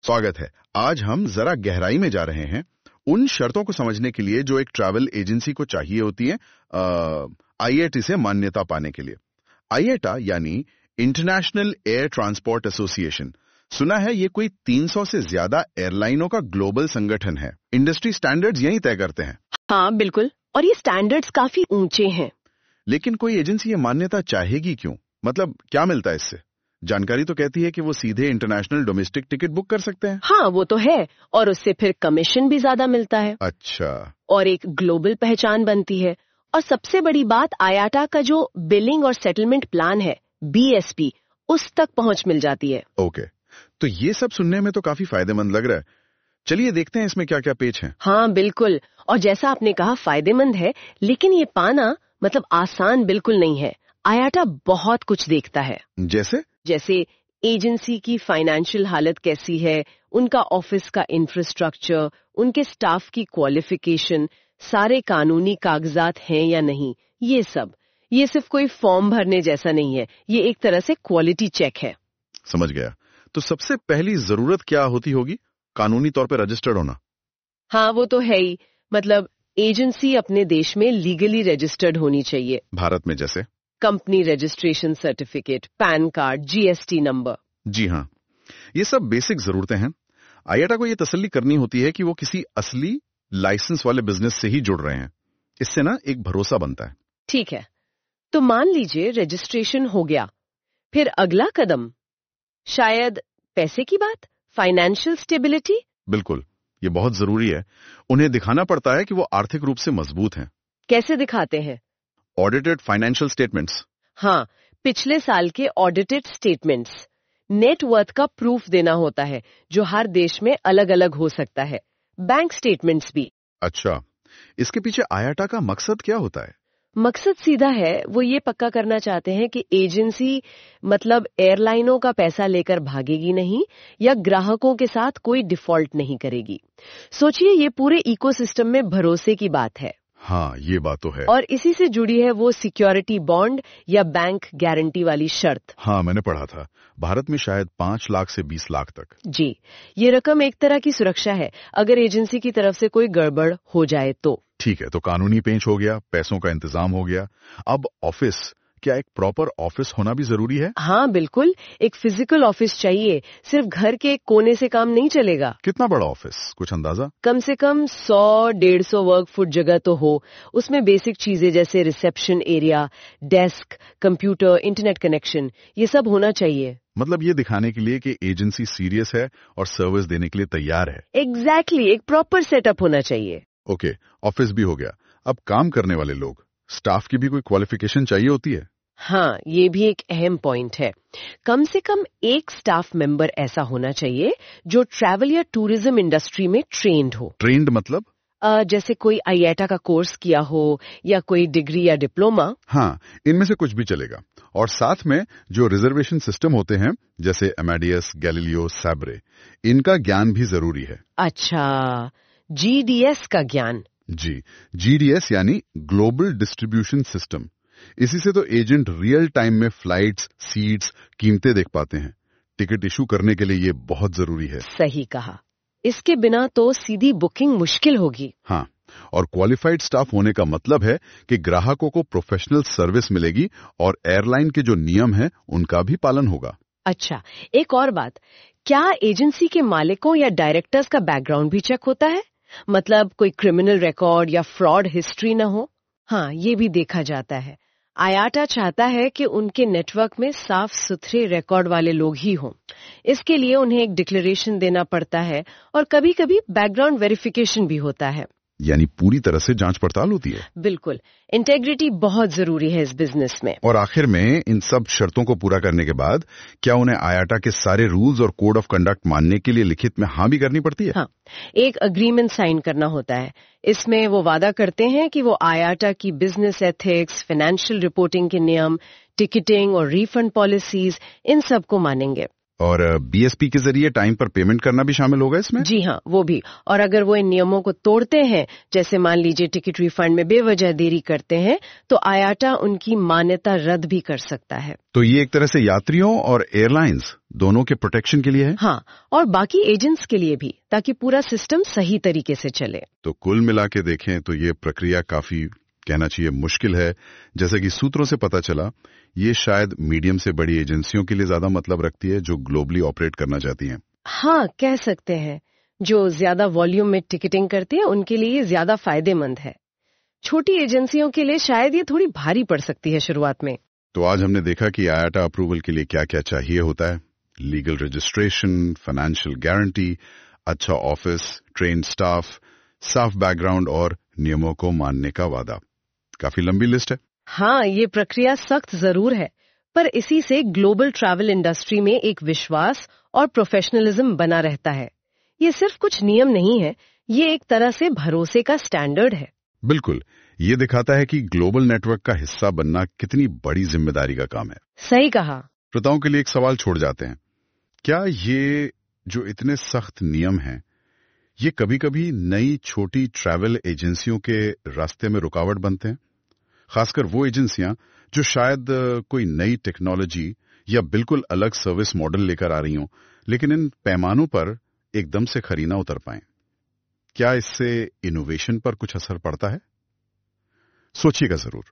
स्वागत है। आज हम जरा गहराई में जा रहे हैं उन शर्तों को समझने के लिए जो एक ट्रैवल एजेंसी को चाहिए होती है आईएटी से मान्यता पाने के लिए। आईएटा यानी इंटरनेशनल एयर ट्रांसपोर्ट एसोसिएशन, सुना है ये कोई 300 से ज्यादा एयरलाइनों का ग्लोबल संगठन है। इंडस्ट्री स्टैंडर्ड्स यही तय करते हैं। हाँ बिल्कुल, और ये स्टैंडर्ड्स काफी ऊंचे हैं। लेकिन कोई एजेंसी ये मान्यता चाहेगी क्यों? मतलब क्या मिलता है इससे? जानकारी तो कहती है कि वो सीधे इंटरनेशनल डोमेस्टिक टिकट बुक कर सकते हैं। हाँ वो तो है, और उससे फिर कमीशन भी ज्यादा मिलता है। अच्छा। और एक ग्लोबल पहचान बनती है। और सबसे बड़ी बात, आयाटा का जो बिलिंग और सेटलमेंट प्लान है बीएसपी, उस तक पहुंच मिल जाती है। ओके, तो ये सब सुनने में तो काफी फायदेमंद लग रहा है। चलिए देखते हैं इसमें क्या क्या पेच हैं। हाँ बिल्कुल, और जैसा आपने कहा फायदेमंद है, लेकिन ये पाना मतलब आसान बिल्कुल नहीं है। आयाटा बहुत कुछ देखता है। जैसे एजेंसी की फाइनेंशियल हालत कैसी है, उनका ऑफिस का इंफ्रास्ट्रक्चर, उनके स्टाफ की क्वालिफिकेशन, सारे कानूनी कागजात हैं या नहीं, ये सब। ये सिर्फ कोई फॉर्म भरने जैसा नहीं है, ये एक तरह से क्वालिटी चेक है। समझ गया। तो सबसे पहली जरूरत क्या होती होगी? कानूनी तौर पर रजिस्टर्ड होना। हाँ वो तो है ही, मतलब एजेंसी अपने देश में लीगली रजिस्टर्ड होनी चाहिए। भारत में जैसे company registration certificate, PAN card, GST number. जी हाँ, ये सब बेसिक जरूरतें हैं। आईएटा को ये तसल्ली करनी होती है कि वो किसी असली लाइसेंस वाले बिजनेस से ही जुड़ रहे हैं। इससे ना एक भरोसा बनता है। ठीक है, तो मान लीजिए रजिस्ट्रेशन हो गया, फिर अगला कदम शायद पैसे की बात, फाइनेंशियल स्टेबिलिटी। बिल्कुल, ये बहुत जरूरी है। उन्हें दिखाना पड़ता है कि वो आर्थिक रूप से मजबूत हैं। कैसे दिखाते हैं? Audited financial statements. हाँ, पिछले साल के ऑडिटेड स्टेटमेंट्स। नेटवर्थ का प्रूफ देना होता है, जो हर देश में अलग अलग हो सकता है। बैंक स्टेटमेंट्स भी। अच्छा, इसके पीछे आईएटा का मकसद क्या होता है? मकसद सीधा है, वो ये पक्का करना चाहते हैं कि एजेंसी मतलब एयरलाइनों का पैसा लेकर भागेगी नहीं, या ग्राहकों के साथ कोई डिफॉल्ट नहीं करेगी। सोचिए, ये पूरे इकोसिस्टम में भरोसे की बात है। हाँ, ये बात तो है। और इसी से जुड़ी है वो सिक्योरिटी बॉन्ड या बैंक गारंटी वाली शर्त। हाँ, मैंने पढ़ा था भारत में शायद 5 लाख से 20 लाख तक। जी, ये रकम एक तरह की सुरक्षा है अगर एजेंसी की तरफ से कोई गड़बड़ हो जाए तो। ठीक है, तो कानूनी पेंच हो गया, पैसों का इंतजाम हो गया। अब ऑफिस, क्या एक प्रॉपर ऑफिस होना भी जरूरी है? हाँ बिल्कुल, एक फिजिकल ऑफिस चाहिए। सिर्फ घर के एक कोने से काम नहीं चलेगा। कितना बड़ा ऑफिस, कुछ अंदाजा? कम से कम 100-150 वर्क फुट जगह तो हो। उसमें बेसिक चीजें जैसे reception area, desk, computer, internet connection, ये सब होना चाहिए। मतलब ये दिखाने के लिए कि एजेंसी सीरियस है और सर्विस देने के लिए तैयार है। एग्जैक्टली, एक प्रॉपर सेटअप होना चाहिए। ओके, ऑफिस भी हो गया। अब काम करने वाले लोग, स्टाफ की भी कोई क्वालिफिकेशन चाहिए होती है? हाँ, ये भी एक अहम पॉइंट है। कम से कम एक स्टाफ मेंबर ऐसा होना चाहिए जो ट्रैवल या टूरिज्म इंडस्ट्री में ट्रेंड हो। ट्रेंड मतलब? जैसे कोई आईएटा का कोर्स किया हो या कोई डिग्री या डिप्लोमा। हाँ, इनमें से कुछ भी चलेगा। और साथ में जो रिजर्वेशन सिस्टम होते हैं जैसे अमेडियस, गैलीलियो, सैब्रे, इनका ज्ञान भी जरूरी है। अच्छा, जीडीएस का ज्ञान। जी, जीडीएस यानी ग्लोबल डिस्ट्रीब्यूशन सिस्टम। इसी से तो एजेंट रियल टाइम में फ्लाइट्स, सीट्स, कीमतें देख पाते हैं। टिकट इशू करने के लिए ये बहुत जरूरी है। सही कहा, इसके बिना तो सीधी बुकिंग मुश्किल होगी। हाँ, और क्वालिफाइड स्टाफ होने का मतलब है कि ग्राहकों को प्रोफेशनल सर्विस मिलेगी और एयरलाइन के जो नियम हैं उनका भी पालन होगा। अच्छा, एक और बात, क्या एजेंसी के मालिकों या डायरेक्टर्स का बैकग्राउंड भी चेक होता है? मतलब कोई क्रिमिनल रिकॉर्ड या फ्रॉड हिस्ट्री न हो? हाँ, ये भी देखा जाता है। आयाटा चाहता है कि उनके नेटवर्क में साफ सुथरे रिकॉर्ड वाले लोग ही हों। इसके लिए उन्हें एक डिक्लेरेशन देना पड़ता है और कभी कभी बैकग्राउंड वेरिफिकेशन भी होता है। यानी पूरी तरह से जांच पड़ताल होती है। बिल्कुल, इंटेग्रिटी बहुत जरूरी है इस बिजनेस में। और आखिर में इन सब शर्तों को पूरा करने के बाद क्या उन्हें आयाटा के सारे रूल्स और कोड ऑफ कंडक्ट मानने के लिए लिखित में हाँ भी करनी पड़ती है? हाँ, एक अग्रीमेंट साइन करना होता है। इसमें वो वादा करते हैं कि वो आयाटा की बिजनेस एथिक्स, फाइनेंशियल रिपोर्टिंग के नियम, टिकटिंग और रिफंड पॉलिसीज, इन सब को मानेंगे। और बीएसपी के जरिए टाइम पर पेमेंट करना भी शामिल होगा इसमें? जी हाँ, वो भी। और अगर वो इन नियमों को तोड़ते हैं, जैसे मान लीजिए टिकट रिफंड में बेवजह देरी करते हैं, तो आयाटा उनकी मान्यता रद्द भी कर सकता है। तो ये एक तरह से यात्रियों और एयरलाइंस दोनों के प्रोटेक्शन के लिए है? हाँ, और बाकी एजेंट्स के लिए भी, ताकि पूरा सिस्टम सही तरीके से चले। तो कुल मिला के देखें तो ये प्रक्रिया काफी, कहना चाहिए, मुश्किल है। जैसे कि सूत्रों से पता चला, ये शायद मीडियम से बड़ी एजेंसियों के लिए ज्यादा मतलब रखती है जो ग्लोबली ऑपरेट करना चाहती हैं। हाँ, कह सकते हैं। जो ज्यादा वॉल्यूम में टिकटिंग करती हैं उनके लिए ये ज्यादा फायदेमंद है। छोटी एजेंसियों के लिए शायद ये थोड़ी भारी पड़ सकती है शुरुआत में। तो आज हमने देखा कि आयाटा अप्रूवल के लिए क्या क्या चाहिए होता है। लीगल रजिस्ट्रेशन, फाइनेंशियल गारंटी, अच्छा ऑफिस, ट्रेन स्टाफ, साफ बैकग्राउंड और नियमों को मानने का वादा। काफी लंबी लिस्ट है। हाँ, ये प्रक्रिया सख्त जरूर है, पर इसी से ग्लोबल ट्रैवल इंडस्ट्री में एक विश्वास और प्रोफेशनलिज्म बना रहता है। ये सिर्फ कुछ नियम नहीं है, ये एक तरह से भरोसे का स्टैंडर्ड है। बिल्कुल, ये दिखाता है कि ग्लोबल नेटवर्क का हिस्सा बनना कितनी बड़ी जिम्मेदारी का काम है। सही कहा। श्रोताओं के लिए एक सवाल छोड़ जाते हैं। क्या ये जो इतने सख्त नियम हैं, ये कभी-कभी नई छोटी ट्रैवल एजेंसियों के रास्ते में रुकावट बनते हैं? खासकर वो एजेंसियां जो शायद कोई नई टेक्नोलॉजी या बिल्कुल अलग सर्विस मॉडल लेकर आ रही हों, लेकिन इन पैमानों पर एकदम से खरी ना उतर पाएं। क्या इससे इनोवेशन पर कुछ असर पड़ता है? सोचिएगा जरूर।